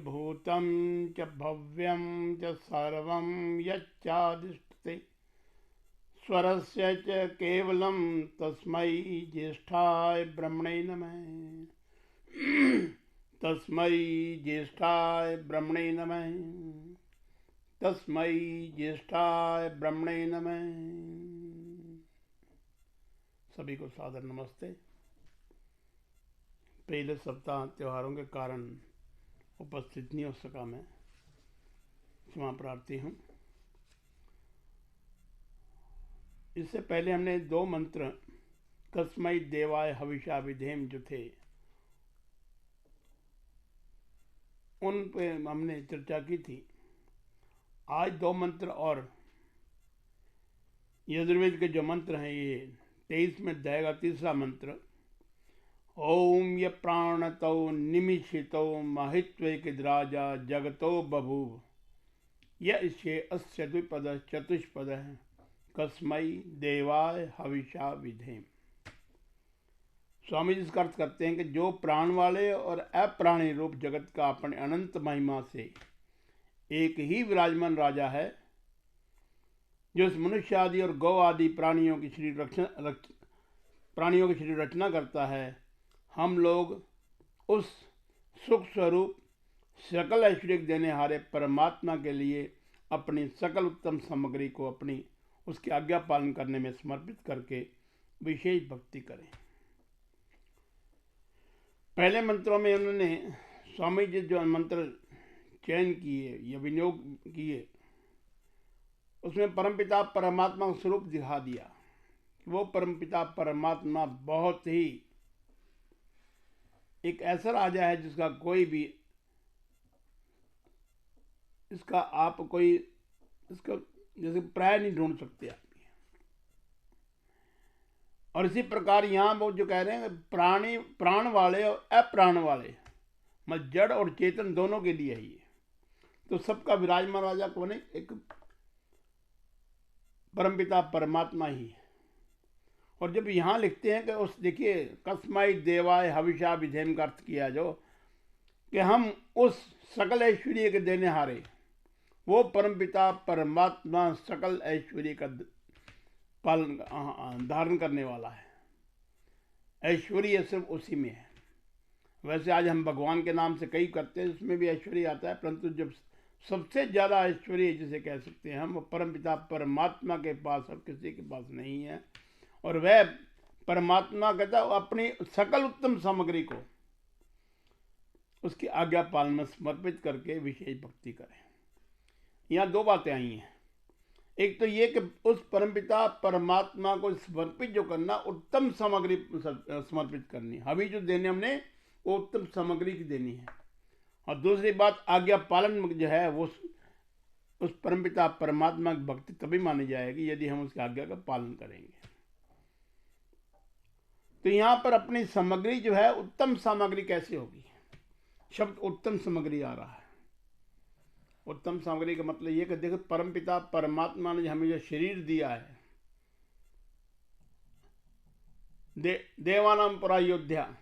भूतं च भव्यं च सर्वं यच्चादिष्टते स्वरस्य च केवलं तस्मै ज्येष्ठाय ब्रह्मणे नमः। तस्मै ज्येष्ठाय ब्रह्मणे नमः। तस्मै ज्येष्ठाय ब्रह्मणे नमः। सभी को सादर नमस्ते। पहले सप्ताह त्योहारों के कारण उपस्थित नहीं हो सका, मैं क्षमा प्रार्थी हूँ। इससे पहले हमने 2 मंत्र तस्मै देवाय हविषा विधेम जो थे उन पे हमने चर्चा की थी। आज 2 मंत्र और यजुर्वेद के जो मंत्र हैं, ये 23 में अध्याय का 3रा मंत्र, ओम य प्राणतो निमिषितो महित्वैकद्राजा जगतो बभूव ये अस्य द्विपद चतुष्पद कस्मै देवाय हविषा विधेम। स्वामी जी इसका अर्थ करते हैं कि जो प्राण वाले और अप्राणी रूप जगत का अपने अनंत महिमा से एक ही विराजमान राजा है, जो इस मनुष्य आदि और गौ आदि प्राणियों की शरीर रचना करता है। हम लोग उस सुख स्वरूप सकल ऐश्वर्य देने हारे परमात्मा के लिए अपनी सकल उत्तम सामग्री को अपनी उसकी आज्ञा पालन करने में समर्पित करके विशेष भक्ति करें। पहले मंत्रों में उन्होंने स्वामी जी जो मंत्र चयन किए या विनियोग किए, उसमें परमपिता परमात्मा का स्वरूप दिखा दिया। वो परमपिता परमात्मा बहुत ही एक ऐसा राजा है जिसका कोई भी इसका जैसे प्राय नहीं ढूंढ सकते आप। और इसी प्रकार यहाँ वो जो कह रहे हैं प्राण वाले और अप्राण वाले, मतलब जड़ और चेतन दोनों के लिए ही है। तो सबका विराजमान राजा कौन है? एक परमपिता परमात्मा ही है। और जब यहाँ लिखते हैं कि उस देखिए कस्मै देवाय हविषा विधेम का अर्थ किया जो कि हम उस सकल ऐश्वर्य के देने हारे वो परमपिता परमात्मा सकल ऐश्वर्य का पालन धारण करने वाला है। ऐश्वर्य सिर्फ उसी में है। वैसे आज हम भगवान के नाम से कई करते हैं, उसमें भी ऐश्वर्य आता है, परंतु जब सबसे ज़्यादा ऐश्वर्य जिसे कह सकते हैं हम, वो परमपिता परमात्मा के पास और किसी के पास नहीं है। और वह परमात्मा कहता है अपनी सकल उत्तम सामग्री को उसकी आज्ञा पालन में समर्पित करके विशेष भक्ति करें। यहाँ 2 बातें आई हैं। एक तो ये कि उस परमपिता परमात्मा को समर्पित जो करना, उत्तम सामग्री समर्पित करनी, हवी जो देने हमने वो उत्तम सामग्री की देनी है। और दूसरी बात आज्ञा पालन जो है वो उस परमपिता परमात्मा की भक्ति तभी मानी जाएगी यदि हम उसकी आज्ञा का पालन करेंगे। तो यहाँ पर अपनी सामग्री जो है उत्तम सामग्री कैसे होगी? शब्द उत्तम सामग्री आ रहा है। उत्तम सामग्री का मतलब ये कि देखो परमपिता परमात्मा ने हमें जो शरीर दिया है, देवानाम परायोध्या,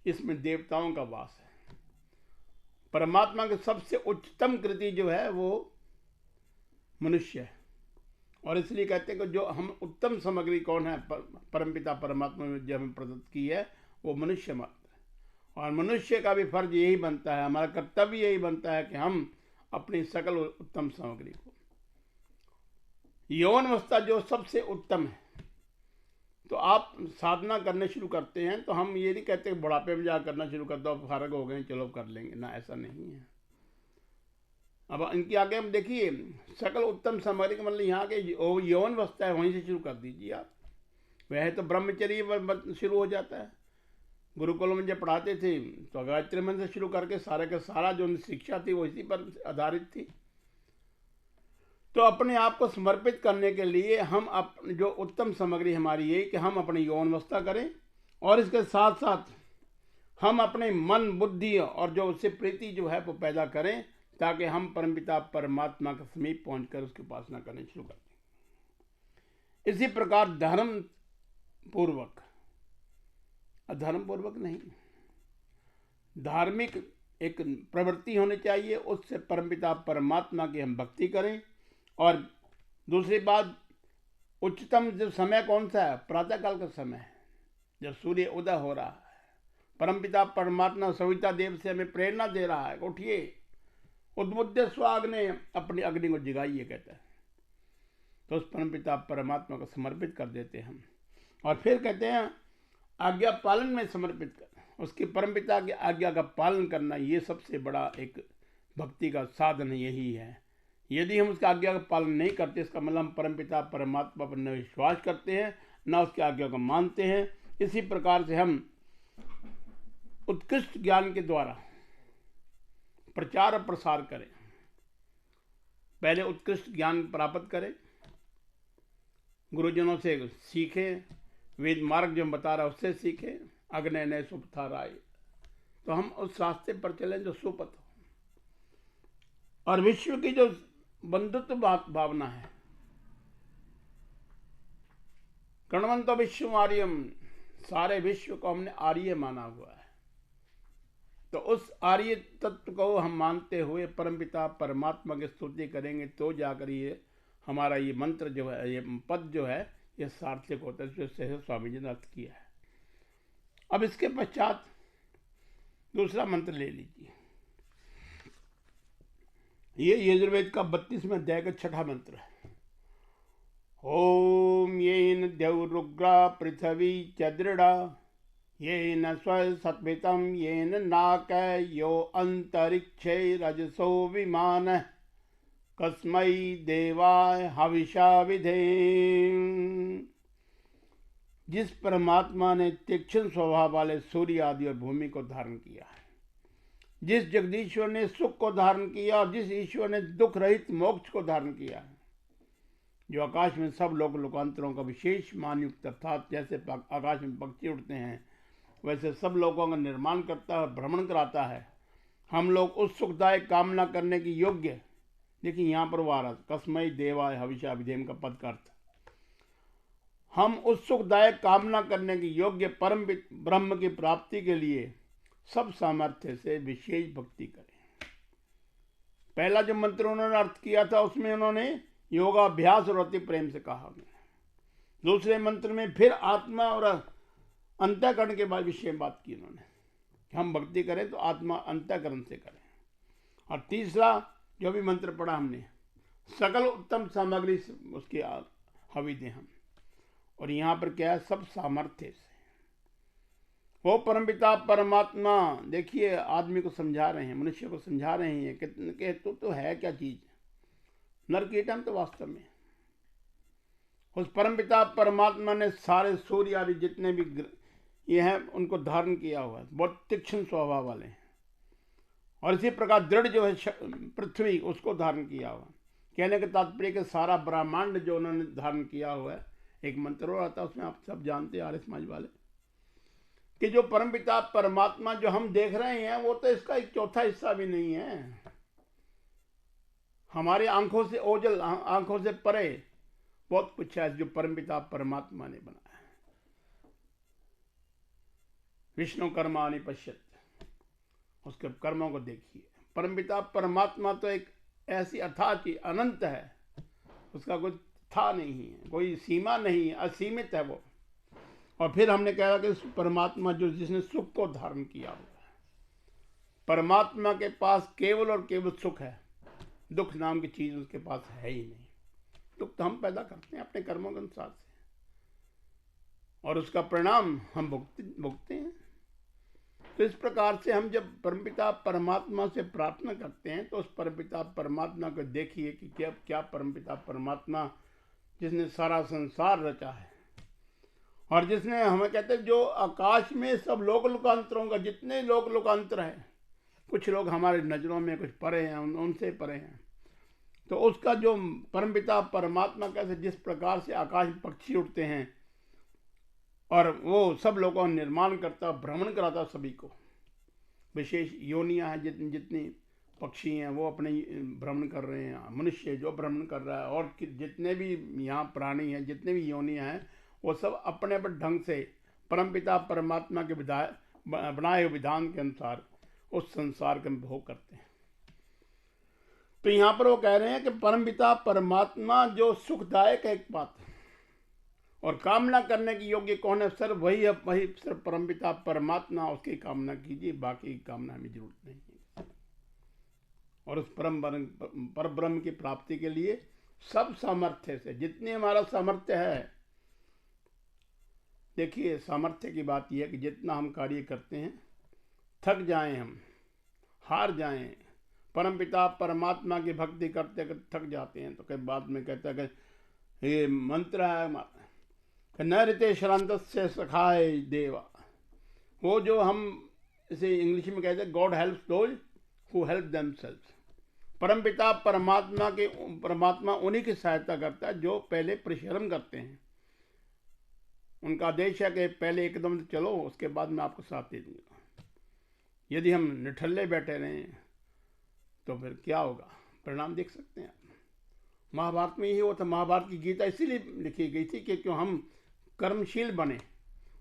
इसमें देवताओं का वास है। परमात्मा की सबसे उच्चतम कृति जो है वो मनुष्य है। और इसलिए कहते हैं कि जो हम उत्तम सामग्री कौन है, परमपिता परमात्मा ने जो हमें प्रदत्त की है वो मनुष्य मात्र है। और मनुष्य का भी फर्ज यही बनता है, हमारा कर्तव्य यही बनता है कि हम अपनी सकल उत्तम सामग्री को, यौवन अवस्था जो सबसे उत्तम है, तो आप साधना करने शुरू करते हैं तो हम ये नहीं कहते कि बुढ़ापे में जा करना शुरू कर दो, अब फारग हो गए चलो कर लेंगे ना, ऐसा नहीं है। अब इनके आगे हम देखिए सकल उत्तम सामग्री का मतलब यहाँ के यौवन अवस्था है वहीं से शुरू कर दीजिए आप। वह तो ब्रह्मचर्य शुरू हो जाता है। गुरुकुल में जब पढ़ाते थे तो गायत्री मंत्र से शुरू करके सारे का सारा जो शिक्षा थी वो इसी पर आधारित थी। तो अपने आप को समर्पित करने के लिए हम जो उत्तम सामग्री हमारी ये कि हम अपनी यौवन अवस्था करें और इसके साथ साथ हम अपने मन बुद्धि और जो उससे प्रीति जो है वो पैदा करें, ताकि हम परमपिता परमात्मा के समीप पहुंचकर उसकी उपासना करनी शुरू कर दें। इसी प्रकार धर्म पूर्वक, अधर्म पूर्वक नहीं, धार्मिक एक प्रवृत्ति होनी चाहिए, उससे परमपिता परमात्मा की हम भक्ति करें। और दूसरी बात, उच्चतम जो समय कौन सा है? प्रातःकाल का समय है, जब सूर्य उदय हो रहा है। परमपिता परमात्मा सविता देव से हमें प्रेरणा दे रहा है, उठिए, उद्बुद्ध स्वाग्ने, अपनी अग्नि को जगाइए, कहता है। तो उस परमपिता परमात्मा को समर्पित कर देते हैं हम। और फिर कहते हैं आज्ञा पालन में समर्पित कर, उसके परमपिता की आज्ञा का पालन करना, ये सबसे बड़ा एक भक्ति का साधन यही है। यदि हम उसकी आज्ञा का पालन नहीं करते, इसका मतलब हम परमपिता परमात्मा पर न विश्वास करते हैं, न उसकी आज्ञा को मानते हैं। इसी प्रकार से हम उत्कृष्ट ज्ञान के द्वारा प्रचार और प्रसार करें। पहले उत्कृष्ट ज्ञान प्राप्त करें, गुरुजनों से सीखें, वेद मार्ग जो बता रहा है उससे सीखें, अग्नय नय सुपथा राय, तो हम उस रास्ते पर चलें जो सुपथ हो। और विश्व की जो बंधुत्व भावना है, कणवंतो विश्व आर्यम, सारे विश्व को हमने आर्य माना हुआ है। तो उस आर्य तत्व को हम मानते हुए परमपिता परमात्मा की स्तुति करेंगे, तो जाकर ये हमारा ये मंत्र जो है, ये पद जो है, ये सार्थक होता है। जिससे स्वामी जी ने अर्थ किया है। अब इसके पश्चात दूसरा मंत्र ले लीजिए। ये यजुर्वेद का 32वें अध्याय का 6ठा मंत्र है। ओम येन द्यौरुग्रा पृथ्वी च दृढ़ा, येन स्वसत्वितं येन नाक यो अंतरिक्षे रजसो विमान, कस्मै देवाय हविषा विधे। जिस परमात्मा ने तीक्ष्ण स्वभाव वाले सूर्य आदि और भूमि को धारण किया है, जिस जगदीश्वर ने सुख को धारण किया और जिस ईश्वर ने दुख रहित मोक्ष को धारण किया है, जो आकाश में सब लोक लोकांतरों का विशेष मान युक्त, अर्थात जैसे आकाश में पक्षी उड़ते हैं वैसे सब लोगों का निर्माण करता है, भ्रमण कराता है। हम लोग उस सुखदायक कामना करने की योग्य, देखिए यहाँ पर वो आ रहा, कस्मै देवाय हविषा विधेम का पद का अर्थ, हम उस सुखदायक कामना करने की योग्य परम ब्रह्म की प्राप्ति के लिए सब सामर्थ्य से विशेष भक्ति करें। पहला जो मंत्र उन्होंने अर्थ किया था उसमें उन्होंने योगाभ्यास और अति प्रेम से कहा। दूसरे मंत्र में फिर आत्मा और अंतःकरण के बाद विषय में बात की उन्होंने, हम भक्ति करें तो आत्मा अंतःकरण से करें। और तीसरा जो भी मंत्र पढ़ा हमने, सकल उत्तम सामग्री उसकी हवि दें हम। और यहाँ पर क्या है, सब सामर्थ्य से। वो परमपिता परमात्मा, देखिए आदमी को समझा रहे हैं, मनुष्य को समझा रहे हैं कि तो है क्या चीज, नरकीटन। तो वास्तव में उस परमपिता परमात्मा ने सारे सूर्य आदि जितने भी ये हैं उनको धारण किया हुआ है, बहुत तीक्ष्ण स्वभाव वाले हैं। और इसी प्रकार दृढ़ जो है पृथ्वी, उसको धारण किया हुआ। कहने का तात्पर्य कि सारा ब्रह्मांड जो उन्होंने धारण किया हुआ है। एक मंत्र और आता है उसमें, आप सब जानते हैं आर्य समाज वाले, कि जो परमपिता परमात्मा जो हम देख रहे हैं वो तो इसका एक चौथा हिस्सा भी नहीं है। हमारी आंखों से ओझल, आंखों से परे बहुत कुछ है जो परमपिता परमात्मा ने बनाया है। विष्णु कर्माणि पश्यत, उसके कर्मों को देखिए। परमपिता परमात्मा तो एक ऐसी अथाह चीज, अनंत है, उसका कोई था नहीं है, कोई सीमा नहीं है, असीमित है वो। और फिर हमने कहा कि परमात्मा जो जिसने सुख को धारण किया हुआ है, परमात्मा के पास केवल और केवल सुख है, दुख नाम की चीज उसके पास है ही नहीं। दुख तो हम पैदा करते हैं अपने कर्मों के अनुसार से, और उसका परिणाम हम भुगतते हैं। तो इस प्रकार से हम जब परमपिता परमात्मा से प्रार्थना करते हैं तो उस परमपिता परमात्मा को देखिए कि क्या परमपिता परमात्मा जिसने सारा संसार रचा है, और जिसने हमें कहते हैं जो आकाश में सब लोक लोकांतरों का, जितने लोक लोकांतर है, कुछ लोग हमारे नजरों में कुछ परे हैं, उनसे परे हैं, तो उसका जो परमपिता परमात्मा कैसे जिस प्रकार से आकाश में पक्षी उड़ते हैं और वो सब लोगों का निर्माण करता, भ्रमण कराता, सभी को विशेष योनियां हैं, जितनी पक्षी हैं वो अपने भ्रमण कर रहे हैं, मनुष्य जो भ्रमण कर रहा है, और जितने भी यहाँ प्राणी हैं, जितने भी योनियां हैं, वो सब अपने अपने ढंग से परमपिता परमात्मा के बनाए हुए विधान के अनुसार उस संसार का भोग करते हैं। तो यहाँ पर वो कह रहे हैं कि परमपिता परमात्मा जो सुखदायक है एक बात, और कामना करने की योग्य कौन है? सर वही है, वही सर परमपिता परमात्मा, उसकी कामना कीजिए, बाकी की कामना हमें जरूरत नहीं है। और उस पर ब्रह्म की प्राप्ति के लिए सब सामर्थ्य से, जितने हमारा सामर्थ्य है, देखिए सामर्थ्य की बात यह है कि जितना हम कार्य करते हैं, थक जाएं, हम हार जाएं, परमपिता परमात्मा की भक्ति करते करते थक जाते हैं, तो कई बाद में कहता है कि ये मंत्र है न ऋते श्रांत से सखाए देवा, वो जो हम इसे इंग्लिश में कहते हैं God helps those who help themselves. परमपिता परमात्मा उन्हीं की सहायता करता है जो पहले परिश्रम करते हैं। उनका आदेश है कि पहले एकदम चलो, उसके बाद मैं आपको साथ दे दूंगा। यदि हम निठल्ले बैठे रहें तो फिर क्या होगा, परिणाम देख सकते हैं। महाभारत में यही होता। महाभारत की गीता इसीलिए लिखी गई थी कि क्यों हम कर्मशील बने,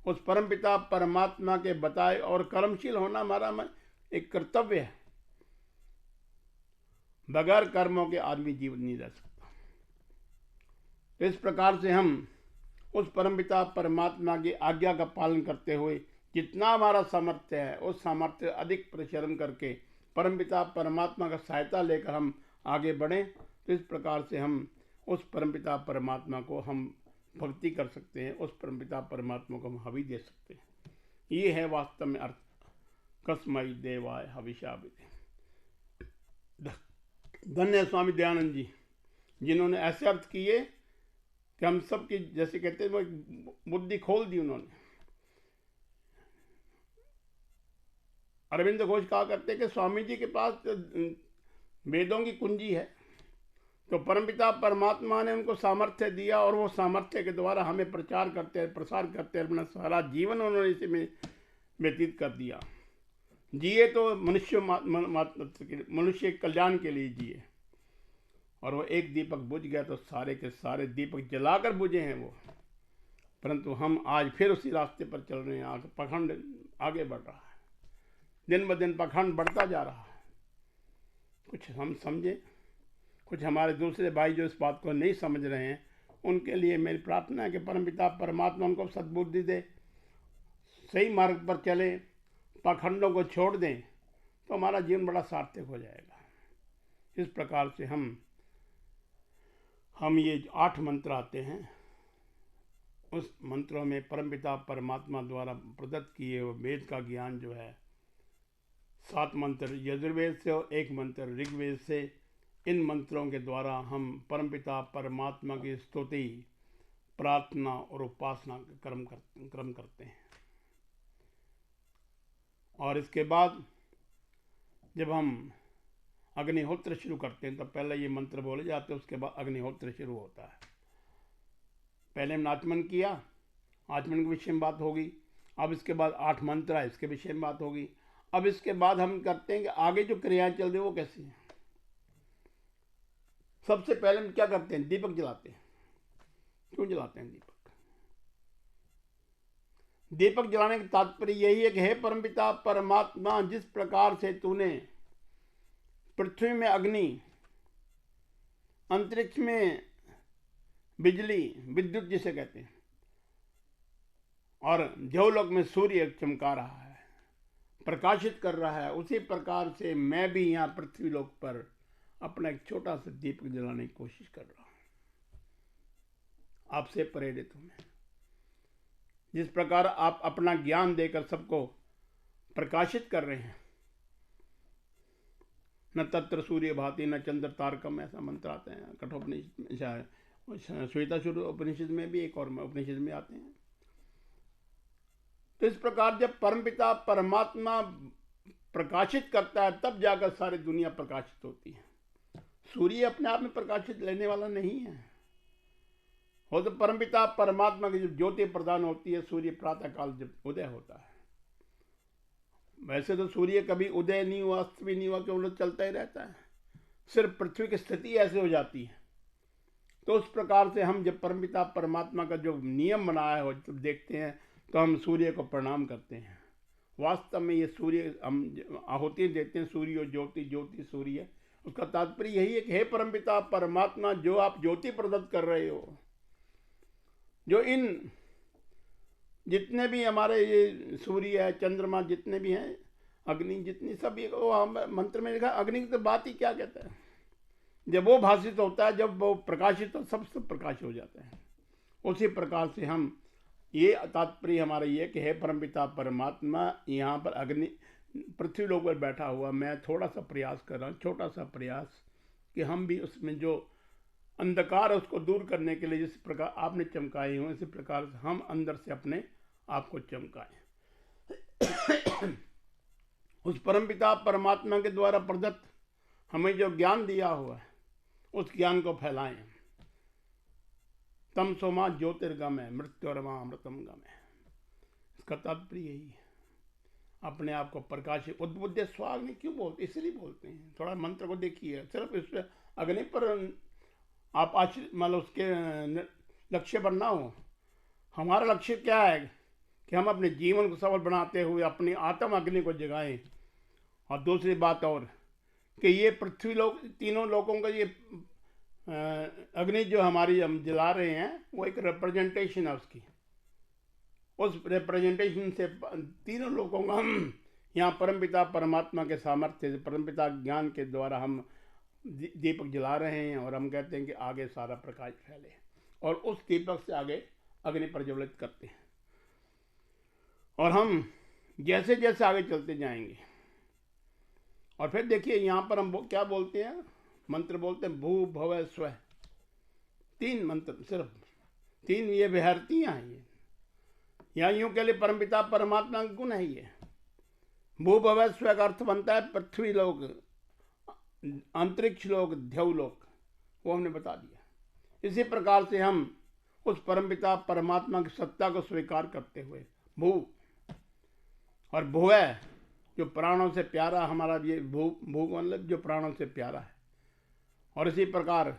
उस परमपिता परमात्मा के बताए, और कर्मशील होना हमारा एक कर्तव्य है। बगैर कर्मों के आदमी जीवन नहीं रह सकता। तो इस प्रकार से हम उस परमपिता परमात्मा की आज्ञा का पालन करते हुए जितना हमारा सामर्थ्य है, उस सामर्थ्य अधिक परिश्रम करके परमपिता परमात्मा का सहायता लेकर हम आगे बढ़ें। तो इस प्रकार से हम उस परमपिता परमात्मा को हम भक्ति कर सकते हैं, उस परमपिता परमात्मा को हम हवि दे सकते हैं। ये है वास्तव में अर्थ, कस्मै देवाय हविषा विधे। धन्य स्वामी दयानंद जी, जिन्होंने ऐसे अर्थ किए कि हम सब की, जैसे कहते हैं, वो बुद्धि खोल दी उन्होंने। अरविंद घोष कहा करते हैं कि स्वामी जी के पास वेदों की कुंजी है, तो परमपिता परमात्मा ने उनको सामर्थ्य दिया, और वो सामर्थ्य के द्वारा हमें प्रसार करते हैं। अपना सारा जीवन उन्होंने इसी में व्यतीत कर दिया। जिए तो मनुष्य कल्याण के लिए जिए, और वो एक दीपक बुझ गया तो सारे के सारे दीपक जलाकर बुझे हैं वो। परंतु हम आज फिर उसी रास्ते पर चल रहे हैं। पाखंड आगे बढ़ रहा है, दिन ब दिन पाखंड बढ़ता जा रहा है। कुछ हम समझे, कुछ हमारे दूसरे भाई जो इस बात को नहीं समझ रहे हैं, उनके लिए मेरी प्रार्थना है कि परमपिता परमात्मा उनको सद्बुद्धि दे, सही मार्ग पर चले, पाखंडों को छोड़ दें, तो हमारा जीवन बड़ा सार्थक हो जाएगा। इस प्रकार से हम ये 8 मंत्र आते हैं, उस मंत्रों में परमपिता परमात्मा द्वारा प्रदत्त किए हुए वेद का ज्ञान जो है, 7 मंत्र यजुर्वेद से और 1 मंत्र ऋग्वेद से, इन मंत्रों के द्वारा हम परमपिता परमात्मा की स्तुति, प्रार्थना और उपासना का क्रम करते हैं। और इसके बाद जब हम अग्निहोत्र शुरू करते हैं तो पहले ये मंत्र बोले जाते हैं, उसके बाद अग्निहोत्र शुरू होता है। पहले हमने आचमन किया, आचमन के विषय में बात होगी। अब इसके बाद 8 मंत्र है, इसके विषय में बात होगी। अब इसके बाद हम करते हैं कि आगे जो क्रियाएं चल रही है वो कैसी हैं। सबसे पहले हम क्या करते हैं, दीपक जलाते हैं। क्यों जलाते हैं दीपक? दीपक जलाने का तात्पर्य यही है कि हे परमपिता परमात्मा, जिस प्रकार से तूने पृथ्वी में अग्नि, अंतरिक्ष में बिजली, विद्युत जिसे कहते हैं, और देवलोक में सूर्य चमका रहा है, प्रकाशित कर रहा है, उसी प्रकार से मैं भी यहाँ पृथ्वी लोक पर अपना एक छोटा सा दीपक जलाने की कोशिश कर रहा हूँ। आपसे प्रेरित हूँ मैं। जिस प्रकार आप अपना ज्ञान देकर सबको प्रकाशित कर रहे हैं, न तत्र सूर्य भाति न चंद्र तारकम, ऐसा मंत्र आते हैं कठोपनिषद, श्वेता उपनिषद में भी, एक और उपनिषद में आते हैं। तो इस प्रकार जब परमपिता परमात्मा प्रकाशित करता है, तब जाकर सारी दुनिया प्रकाशित होती है। सूर्य अपने आप में प्रकाशित लेने वाला नहीं है, वो तो परमपिता परमात्मा की जो ज्योति प्रदान होती है, सूर्य प्रातः काल जब उदय होता है। वैसे तो सूर्य कभी उदय नहीं हुआ, अस्त भी नहीं हुआ, केवल चलता ही रहता है। सिर्फ पृथ्वी की स्थिति ऐसे हो जाती है। तो उस प्रकार से हम जब परमपिता परमात्मा का जो नियम बनाया हो जब देखते हैं, तो हम सूर्य को प्रणाम करते हैं वास्तव में ये सूर्य, हम आहुति देते हैं सूर्य ज्योति, ज्योति सूर्य, उसका तात्पर्य यही है कि हे परमपिता परमात्मा, जो आप ज्योति प्रदत्त कर रहे हो, जो इन जितने भी हमारे ये सूर्य है, चंद्रमा, जितने भी हैं, अग्नि, जितनी सब, ये वो हम मंत्र में लिखा, अग्नि की तो बात ही क्या कहता है, जब वो भाषित होता है, जब वो प्रकाशित हो, सब प्रकाश हो जाता है। उसी प्रकार से हम ये तात्पर्य हमारा ये कि हे परमपिता परमात्मा, यहाँ पर अग्नि पृथ्वी लोक पर बैठा हुआ मैं थोड़ा सा प्रयास कर रहा हूँ, छोटा सा प्रयास, कि हम भी उसमें जो अंधकार है उसको दूर करने के लिए जिस प्रकार आपने चमकाए हों, इसी प्रकार से हम अंदर से अपने आप को चमकाएं। उस परमपिता परमात्मा के द्वारा प्रदत्त हमें जो ज्ञान दिया हुआ है, उस ज्ञान को फैलाएं। तम सोमा ज्योतिर्गमय मृत्योरमा अमृतम गमय, इसका तात्पर्य यही है, अपने आप को प्रकाशित। उद्बुद्ध स्वाग्नि क्यों बोलते, इसलिए बोलते हैं, थोड़ा मंत्र को देखिए, सिर्फ इस अग्नि पर आप मतलब उसके लक्ष्य पर ना हो। हमारा लक्ष्य क्या है कि हम अपने जीवन को सफल बनाते हुए अपनी आत्म अग्नि को जगाएं। और दूसरी बात और कि ये पृथ्वी लोक, तीनों लोगों का ये अग्नि जो हमारी हम जला रहे हैं, वो एक रिप्रेजेंटेशन है उसकी। उस रिप्रेजेंटेशन से तीनों लोगों का हम यहाँ परमपिता परमात्मा के सामर्थ्य से, परमपिता ज्ञान के द्वारा हम दीपक जला रहे हैं, और हम कहते हैं कि आगे सारा प्रकाश फैले, और उस दीपक से आगे अग्नि प्रज्वलित करते हैं। और हम जैसे जैसे आगे चलते जाएंगे, और फिर देखिए यहाँ पर हम क्या बोलते हैं, मंत्र बोलते हैं भू भव स्व, 3 मंत्र, सिर्फ 3 ये विहरतियाँ हैं। ये यहाँ यूँ के लिए परमपिता परमात्मा का गुण है ये। भू भव स्व का अर्थ बनता है पृथ्वी लोक, अंतरिक्ष लोक, ध्यवलोक, वो हमने बता दिया। इसी प्रकार से हम उस परमपिता परमात्मा की सत्ता को स्वीकार करते हुए भू और भुवः, जो प्राणों से प्यारा हमारा, ये भू मतलब जो प्राणों से प्यारा है, और इसी प्रकार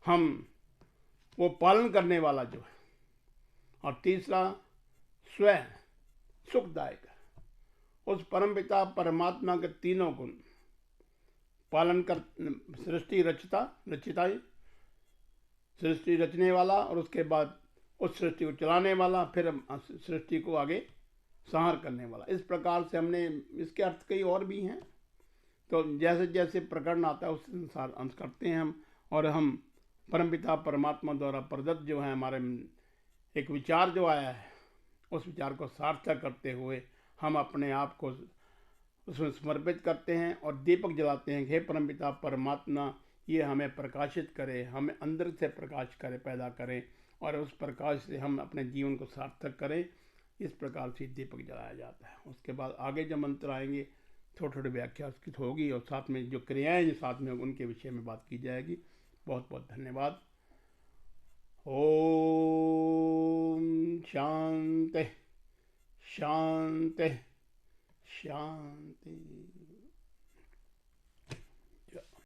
हम वो पालन करने वाला जो है, और तीसरा स्व, सुखदायक, उस परमपिता परमात्मा के तीनों गुण पालन कर, सृष्टि रचिता, सृष्टि रचने वाला, और उसके बाद उस सृष्टि को चलाने वाला, फिर सृष्टि को आगे संहार करने वाला। इस प्रकार से हमने इसके अर्थ कई और भी हैं, तो जैसे जैसे प्रकरण आता है उस अनुसार अंश करते हैं हम। और हम परमपिता परमात्मा द्वारा प्रदत्त जो है हमारे एक विचार जो आया है, उस विचार को सार्थक करते हुए हम अपने आप को उसमें समर्पित करते हैं और दीपक जलाते हैं। हे परमपिता परमात्मा, ये हमें प्रकाशित करे, हमें अंदर से प्रकाश करे, पैदा करें, और उस प्रकाश से हम अपने जीवन को सार्थक करें। इस प्रकार से दीपक जलाया जाता है। उसके बाद आगे जब मंत्र आएंगे, थोड़ी थोड़ी व्याख्या उसकी होगी, और साथ में जो क्रियाएं साथ में उनके विषय में बात की जाएगी। बहुत बहुत धन्यवाद। ओम शांति शांति शांति।